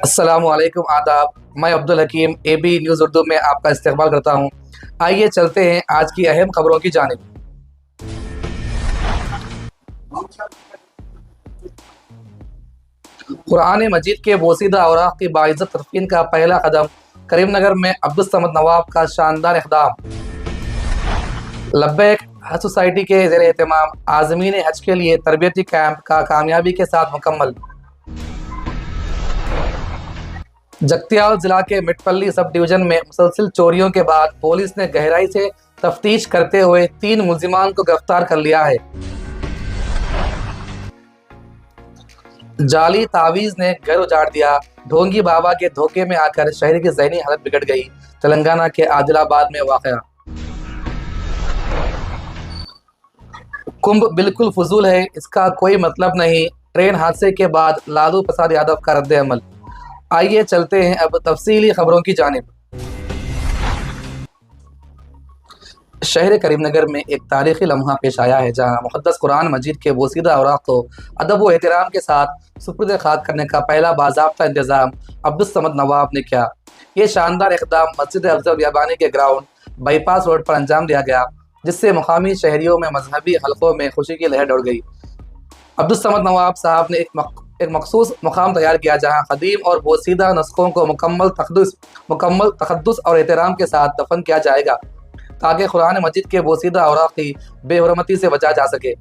अस्सलामु अलैकुम आदाब। मैं अब्दुल हकीम AB न्यूज़ उर्दू में आपका इस्तकबाल करता हूँ। आइए चलते हैं आज की अहम खबरों की जानिब। कुरान मजीद के बोसीदा औराक़ की बाइज़्ज़त तदफ़ीन का पहला कदम, करीमनगर में अब्दुल समद नवाब का शानदार इक़दाम। लब्बैक हज सोसाइटी के ज़ेर एहतमाम आज़मीन हज के लिए तरबियती कैंप का कामयाबी के साथ मुकम्मल। जगतियाल जिला के मिटपल्ली सब डिवीज़न में मुसलसिल चोरियों के बाद पुलिस ने गहराई से तफ्तीश करते हुए 3 मुल्ज़िमान को गिरफ्तार कर लिया है। जाली तावीज़ ने घर उजाड़ दिया, ढोंगी बाबा के धोखे में आकर शहर की ज़हनी हालत बिगड़ गई। तेलंगाना के आदिलाबाद में वाक़या। कुंभ बिल्कुल फजूल है, इसका कोई मतलब नहीं। ट्रेन हादसे के बाद लालू प्रसाद यादव का रद्द अमल। आइए चलते हैं अब तफसीली खबरों की जानिब। शहर करीमनगर में एक तारीखी लम्हा पेश आया है, जहां मुक़द्दस कुरान मजीद के बोसीदा औराक़ को अदब व एहतराम के साथ सुपुर्द खाक करने का पहला बाज़ाब्ता इंतज़ाम अब्दुल समद नवाब ने किया। ये शानदार इक़दाम मस्जिद अफजल बियाबानी के ग्राउंड बाईपास रोड पर अंजाम दिया गया, जिससे मुकामी शहरियों में मजहबी हलकों में खुशी की लहर दौड़ गई। अब्दुल समद नवाब साहब ने एक मखसूस मुकाम तैयार किया, जहाँ कदीम और बोसीदा नुस्खों को मुकम्मल तक़द्दुस और एहतराम के साथ दफन किया जाएगा, ताकि कुरान मजीद के बोसीदा औराक़ की बेहुरमती से बचा जा सके।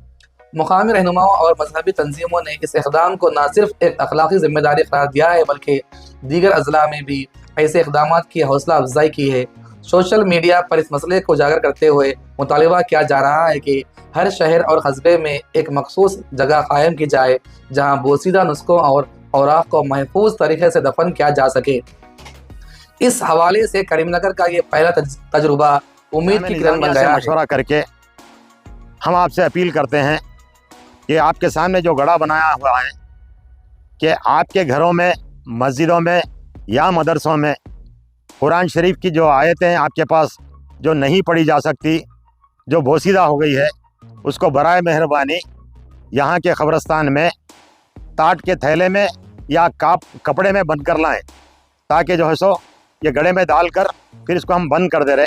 मुकामी रहनुमाओं और मजहबी तंजीमों ने इस इक़दाम को न सिर्फ एक अखलाकी ज़िम्मेदारी करार दिया है, बल्कि दीगर अज़ला में भी ऐसे इक़दामात की हौसला अफजाई की है। सोशल मीडिया पर इस मसले को उजागर करते हुए मुतालिबा किया जा रहा है कि हर शहर और कस्बे में एक मखसूस जगह कायम की जाए, जहां बोसीदा नुस्खों और औराक़ को महफूज तरीके से दफन किया जा सके। इस हवाले से करीमनगर का ये पहला तजुर्बा उम्मीद की किरण बन गया है। मशवरा करके हम आपसे अपील करते हैं कि आपके सामने जो गड़ा बनाया हुआ है कि आपके घरों में, मस्जिदों में या मदरसों में कुरान शरीफ की जो आयतें आपके पास जो नहीं पढ़ी जा सकती, जो बोसीदा हो गई है, उसको बराए मेहरबानी यहाँ के ख़बरस्तान में टाट के थैले में या कपड़े में बंद कर लाएं, ताकि जो है सो ये गड़े में डाल कर फिर इसको हम बंद कर दे रहे।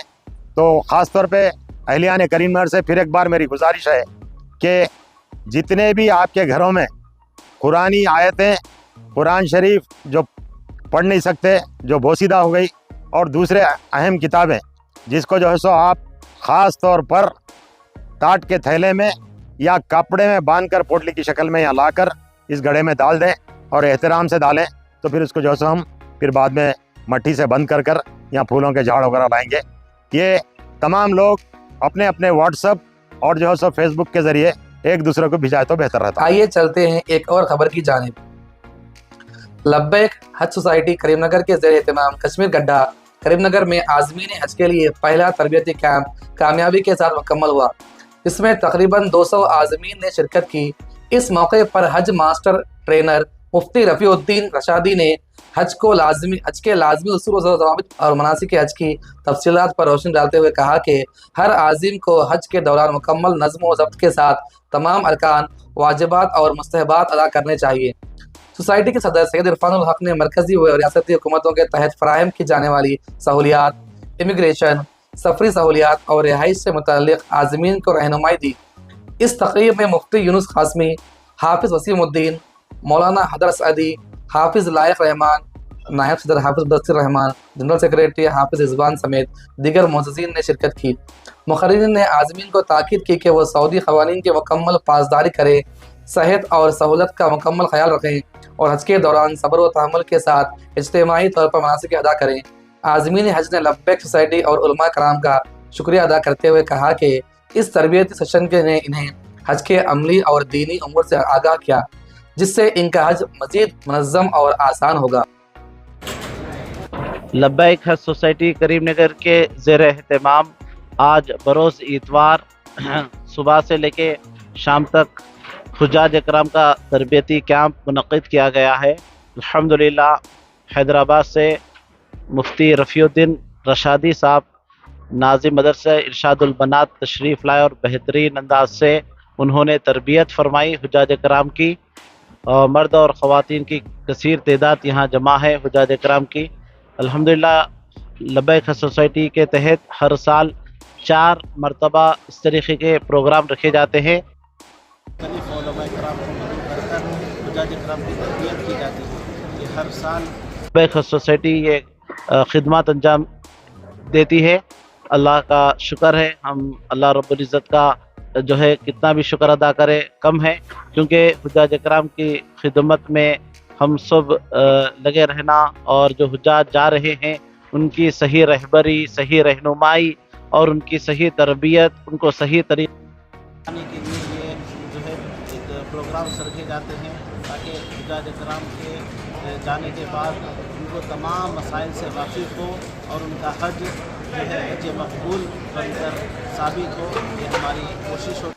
तो ख़ास तौर पे अहलियान करीमनगर से फिर एक बार मेरी गुजारिश है कि जितने भी आपके घरों में कुरानी आयतें, कुरान शरीफ जो पढ़ नहीं सकते, जो बोसीदा हो गई, और दूसरे अहम किताबें जिसको जो है सो आप ख़ास तौर पर टाट के थैले में या कपड़े में बांध कर पोटली की शक्ल में या लाकर इस गड्ढे में डाल दें और एहतराम से डालें, तो फिर उसको जो है हम फिर बाद में मट्टी से बंद कर कर या फूलों के झाड़ वगैरह लाएंगे। ये तमाम लोग अपने अपने व्हाट्सएप और जो है सो फेसबुक के ज़रिए एक दूसरे को भिजाए तो बेहतर रहता है। आइए चलते हैं एक और खबर की जानिब। लब्बैक हज सोसाइटी करीमनगर के ज़ेर एहतमाम कश्मीर गड्ढा करीमनगर में आज़मीन हज के लिए पहला तरबियती कैंप कामयाबी के साथ मुकम्मल हुआ। इसमें तकरीबन 200 आज़मीन ने शिरकत की। इस मौके पर हज मास्टर ट्रेनर मुफ्ती रफ़ीउद्दीन रशादी ने हज के लाजमी उसूल व ज़वाबित और मनासिक हज की तफसीलात पर रोशनी डालते हुए कहा कि हर आज़िम को हज के दौरान मुकम्मल नज़्म व ज़ब्त के साथ तमाम अरकान, वाजिबात और मुस्तहबात अदा करने चाहिए। सोसाइटी के सदर सैयद इरफानुल हक ने मरकज़ी व रियासती हुकूमतों के तहत फराहम की जाने वाली सहूलियात, इमिग्रेशन, सफरी सहूलियात और रिहाइश से मुतल्लिक़ आज़मीन को रहनुमाई दी। इस तक़रीब में मुफ्ती यूनुस क़ासमी, हाफिज़ वसीमुद्दीन, मौलाना हैदर सअदी, हाफिज़ लायक रहमान, नायब सदर हाफिज़ मुदस्सिर रहमान, जनरल सेक्रेटरी हाफिज़ रिज़वान समेत दीगर मुअज़्ज़िज़ीन ने शिरकत की। मुक़र्रिरीन ने आज़मीन को ताकीद की कि वह सऊदी क़वानीन की मुकम्मल पासदारी करें, सेहत और सहूलत का मुकम्मल ख्याल रखें और हज के दौरान सब्र व तहम्मुल के साथ इज्तिमाई तौर पर मनासिक अदा करें। आज़मीन हज ने लब्बैक सोसाइटी और उलमा कराम का शुक्रिया अदा करते हुए कहा कि इस तरबियती सेशन के ने इन्हें हज के अमली और दीनी उमूर से आगाह किया, जिससे इनका हज मज़ीद मुनज़्ज़म और आसान होगा। लब्बैक हज सोसाइटी करीमनगर के ज़ेर एहतमाम आज बरोज़ इतवार सुबह से लेके शाम तक हुज्जाज इकराम का तरबियती कैंप मुनक़्क़िद किया गया है। अल्हम्दुलिल्लाह हैदराबाद से मुफ्ती रफ़ीउद्दीन रशादी साहब नाज़िम मदरसा इरशादुल बनात तशरीफ़ लाए और बेहतरीन अंदाज से उन्होंने तरबियत फरमाई हुज्जाज इकराम की। مرد اور خواتین کی کثیر تعداد یہاں جمع ہے حجاج اکرام کی۔ الحمدللہ لبیک حج سوسائٹی کے تحت ہر سال 4 مرتبہ اس طریقے کے پروگرام رکھے جاتے ہیں۔ مختلف علماء کرام کو مدعو کر کر حجاج اکرام کی تربیت کی جاتی ہے۔ یہ ہر سال لبیک حج سوسائٹی یہ خدمات انجام دیتی ہے۔ اللہ کا شکر ہے، ہم اللہ رب العزت کا جو ہے کتنا بھی شکر ادا کرے کم ہے، کیونکہ حجاج اکرام کی خدمت میں ہم سب لگے رہنا اور جو حجاج جا رہے ہیں ان کی صحیح رہبری، صحیح رہنمائی اور ان کی صحیح تربیت، ان کو صحیح طریقے آنے کے لیے یہ جو ہے ایک پروگرامس رکھے جاتے ہیں تاکہ حجاج اکرام کے جانے کے بعد ان کو تمام مسائل سے واقف ہو اور ان کا حج جو ہے حج مقبول بن کر ثابت ہو۔ یہ ہماری کوشش ہو۔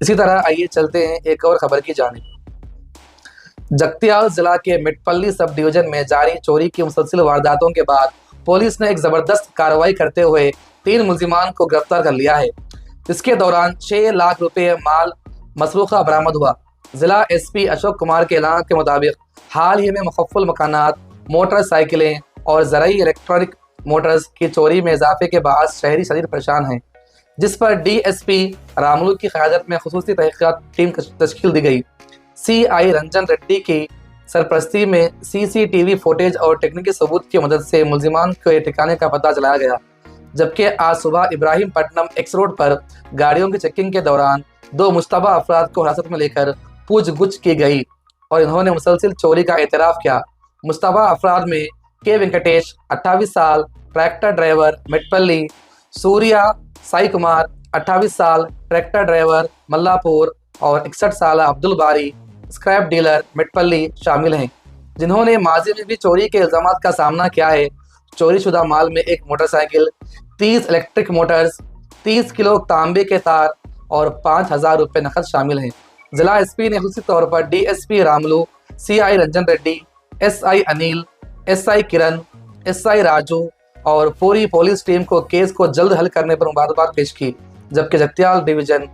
اسی طرح آئیے چلتے ہیں ایک اور خبر کی جانب۔ جگتیال ضلع کے مٹپلی سب ڈویژن میں جاری چوری کی مسلسل وارداتوں کے بعد پولیس نے ایک زبردست کارروائی کرتے ہوئے 3 ملزمان کو گرفتار کر لیا ہے۔ اس کے دوران 6 لاکھ روپے مال مسروقہ برآمد ہوا۔ ضلع ایس پی اشوک کمار کے اعلان کے مطابق حال ہی میں مقفل مکانات، موٹر سائیکلیں اور زرعی الیکٹرانک موٹرز کی چوری میں اضافے کے باعث شہری شدید پریشان ہیں، جس پر ڈی ایس پی راملو کی قیادت میں خصوصی تحقیقات ٹیم تشکیل دی گئی۔ سی آئی رنجن ریڈی کی سرپرستی میں سی سی ٹی وی فوٹیج اور ٹیکنیکی ثبوت کی مدد سے ملزمان کے ٹھکانے کا پتہ چلایا گیا، جبکہ آج صبح ابراہیم پٹنم ایکس روڈ پر گاڑیوں کی چیکنگ کے دوران 2 مشتبہ افراد کو حراست میں لے کر پوچھ گچھ کی گئی اور انہوں نے مسلسل چوری کا اعتراف کیا۔ مشتبہ افراد میں کے وینکٹیش 28 سال ٹریکٹر ڈرائیور مٹپلی، سوریا سائی کمار 28 سال ٹریکٹر ڈرائیور ملا پور اور 61 سالہ عبد الباری اسکریپ ڈیلر مٹپلی شامل ہیں، جنہوں نے ماضی میں بھی چوری کے الزامات کا سامنا کیا ہے۔ چوری شدہ مال میں 1 موٹر سائیکل، 30 الیکٹرک موٹرز، 30 کلو تانبے کے تار اور 5,000 روپے نقد شامل ہیں۔ ضلع ایس پی نے خصوصی طور پر D S P Ramulu, C I Ranjan Reddy, S I Anil, S I Kiran, S آئی راجو اور پوری پولیس ٹیم کو کیس کو جلد حل کرنے پر مبارکباد پیش کی، جبکہ جگتیال ڈویژن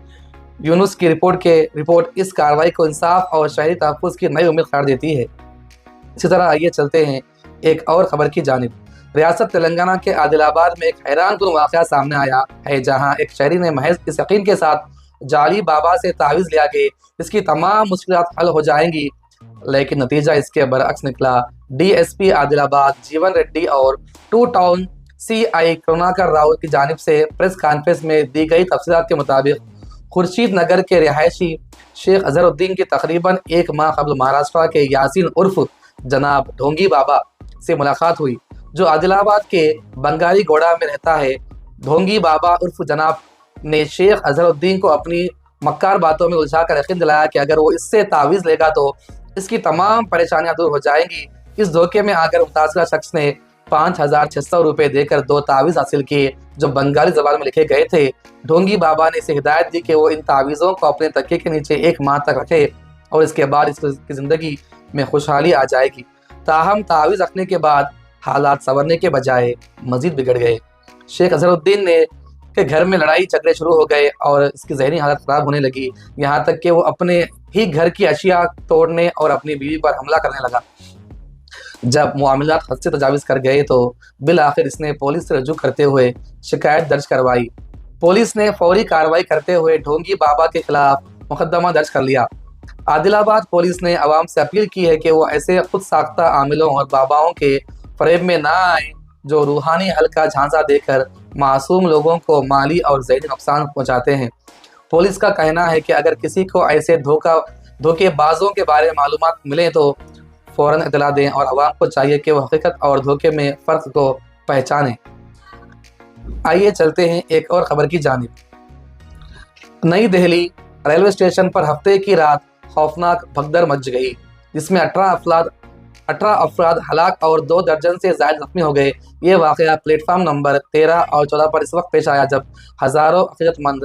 یونس کی رپورٹ اس کارروائی کو انصاف اور شہری تحفظ کی نئی امید قرار دیتی ہے۔ اسی طرح آئیے چلتے ہیں ایک اور خبر کی جانب۔ ریاست تلنگانہ کے عادل آباد میں ایک حیران کن واقعہ سامنے آیا ہے، جہاں ایک شہری نے محض اس یقین کے ساتھ جعلی بابا سے تعویذ لیا کہ اس کی تمام مشکلات حل ہو جائیں گی، لیکن نتیجہ اس کے برعکس نکلا۔ ڈی ایس پی عادل آباد جیون ریڈی اور 2 ٹاؤن سی آئی کروناکر راؤ کی جانب سے پریس کانفرنس میں دی گئی تفصیلات کے مطابق خورشید نگر کے رہائشی شیخ اظہر الدین کی تقریباً 1 ماہ قبل مہاراشٹر کے یاسین عرف جناب ڈھونگی بابا سے ملاقات ہوئی، جو عادل آباد کے بنگاری گوڑا میں رہتا ہے۔ ڈھونگی بابا عرف جناب نے شیخ اظہر الدین کو اپنی مکار باتوں میں الجھا کر یقین دلایا کہ اگر وہ اس سے تعویذ لے گا تو اس کی تمام پریشانیاں دور ہو جائیں گی۔ اس دھوکے میں آ کر متاثرہ شخص نے 5,600 روپے دے کر 2 تعویذ حاصل کیے، جو بنگالی زبان میں لکھے گئے تھے۔ ڈھونگی بابا نے اسے ہدایت دی کہ وہ ان تعویذوں کو اپنے تکیے کے نیچے 1 ماہ تک رکھے اور اس کے بعد اس کی زندگی میں خوشحالی آ جائے گی۔ تاہم تعویذ رکھنے کے بعد حالات سنورنے کے بجائے مزید بگڑ گئے۔ شیخ اظہر الدین کے گھر میں لڑائی جھگڑے شروع ہو گئے اور اس کی ذہنی حالت خراب ہونے لگی، یہاں تک کہ وہ اپنے ہی گھر کی اشیاء توڑنے اور اپنی بیوی پر حملہ کرنے لگا۔ جب معاملات حد سے تجاوز کر گئے تو بالآخر اس نے پولیس سے رجوع کرتے ہوئے شکایت درج کروائی۔ پولیس نے فوری کارروائی کرتے ہوئے ڈھونگی بابا کے خلاف مقدمہ درج کر لیا۔ عادل آباد پولیس نے عوام سے اپیل کی ہے کہ وہ ایسے خود ساختہ عاملوں اور باباؤں کے فریب میں نہ آئیں جو روحانی حل کا جھانسا دے کر معصوم لوگوں کو مالی اور ذہنی نقصان پہنچاتے ہیں۔ پولیس کا کہنا ہے کہ اگر کسی کو ایسے دھوکے بازوں کے بارے میں معلومات ملیں تو فوراً اطلاع دیں اور عوام کو چاہیے کہ وہ حقیقت اور دھوکے میں فرق کو پہچانیں۔ آئیے چلتے ہیں ایک اور خبر کی جانب۔ نئی دہلی ریلوے اسٹیشن پر ہفتے کی رات خوفناک بھگدڑ مچ گئی، جس میں 18 افراد ہلاک اور 2 درجن سے زائد زخمی ہو گئے۔ یہ واقعہ پلیٹ فارم نمبر 13 اور 14 پر اس وقت پیش آیا جب ہزاروں عقیدت مند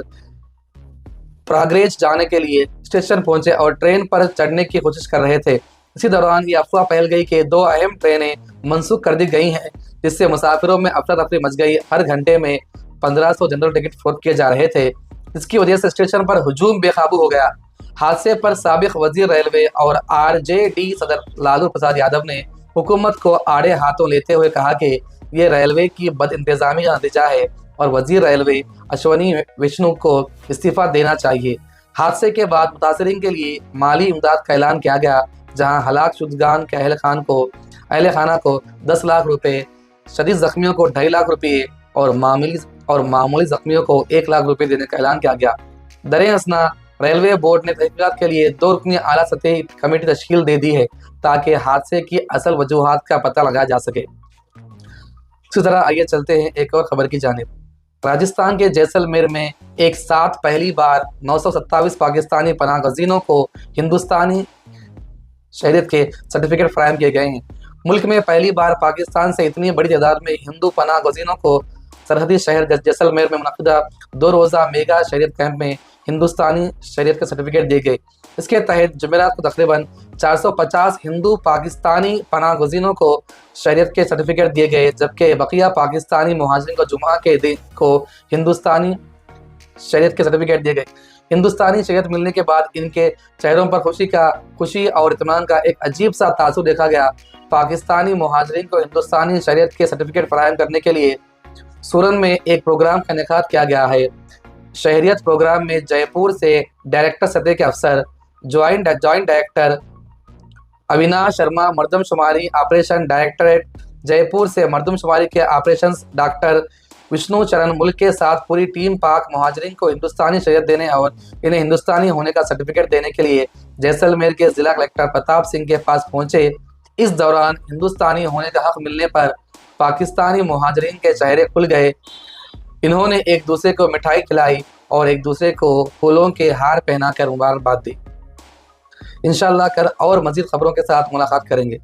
پراگریج جانے کے لیے اسٹیشن پہنچے اور ٹرین پر چڑھنے کی کوشش کر رہے تھے۔ اسی دوران یہ افواہ پھیل گئی کہ 2 اہم ٹرینیں منسوخ کر دی گئی ہیں، جس سے مسافروں میں افراتفری مچ گئی۔ ہر گھنٹے میں 1500 جنرل ٹکٹ فروخت کیے جا رہے تھے، جس کی وجہ سے اسٹیشن پر ہجوم بے قابو ہو گیا۔ हादसे पर साबिक वजीर रेलवे और आरजेडी सदर लालू प्रसाद यादव ने हुकूमत को आड़े हाथों लेते हुए कहा कि ये रेलवे की बदइंतजामी का नतीजा है और वजीर रेलवे अश्वनी विष्णु को इस्तीफा देना चाहिए। हादसे के बाद मुतासरीन के लिए माली इमदाद का ऐलान किया गया, जहां हलाक शुदगान के अहल खाना को 10 लाख रुपए, शदीद जख्मियों को 2.5 लाख रुपये और मामूली जख्मियों को 1 लाख रुपये देने का ऐलान किया गया। दरे हंसना रेलवे बोर्ड ने तहकीकात के लिए 2 रुकनी आला सतही कमेटी तश्कील दे दी है ताकि हादसे की असल वजूहात का पता लगाया जा सके। इसी तरह आइए चलते हैं एक और खबर की जानिब। राजस्थान के जैसलमेर में एक साथ पहली बार 927 पाकिस्तानी पनाह गजीनों को हिंदुस्तानी शहरियत के सर्टिफिकेट फराहम किए गए हैं। मुल्क में पहली बार पाकिस्तान से इतनी बड़ी तादाद में हिंदू पनाह गजीनों को सरहदी शहर जैसलमेर में मुनक़िदा 2 रोज़ा मेगा शहरियत कैंप में हिंदुस्तानी शहरियत के सर्टिफिकेट दिए गए। इसके तहत जुमेरात को तकरीबन 450 हिंदू पाकिस्तानी पनाह गजीनों को शहरियत के सर्टिफिकेट दिए गए, जबकि बकिया पाकिस्तानी मुहाजिरीन को जुमा के दिन को हिंदुस्तानी शहरियत के सर्टिफिकेट दिए गए। हिंदुस्तानी शहरियत मिलने के बाद इनके चेहरों पर खुशी और इत्मीनान का एक अजीब सा तासुर देखा गया। पाकिस्तानी मुहाजिरीन को हिंदुस्तानी शहरियत के सर्टिफिकेट फराहम करने के लिए सूरन में एक प्रोग्राम का इनेकाद किया गया है। शहरियत प्रोग्राम में जयपुर से डायरेक्टर सतह के अफसर जॉइंट डायरेक्टर अविनाश शर्मा, मर्दमशुमारी ऑपरेशन डायरेक्टरेट जयपुर से मर्दमशुमारी के ऑपरेशंस डॉक्टर विष्णु चरण मुल्क के साथ पूरी टीम पाक मुहाजिरीन को हिंदुस्तानी शहरियत देने और इन्हें हिंदुस्तानी होने का सर्टिफिकेट देने के लिए जैसलमेर के जिला कलेक्टर प्रताप सिंह के पास पहुंचे। इस दौरान हिंदुस्तानी होने का हक मिलने पर पाकिस्तानी मुहाजिरीन के चेहरे खुल गए। इन्होंने एक दूसरे को मिठाई खिलाई और एक दूसरे को फूलों के हार पहनाकर मुबारकबाद दी। इंशाअल्लाह कर और मज़ीद खबरों के साथ मुलाकात करेंगे।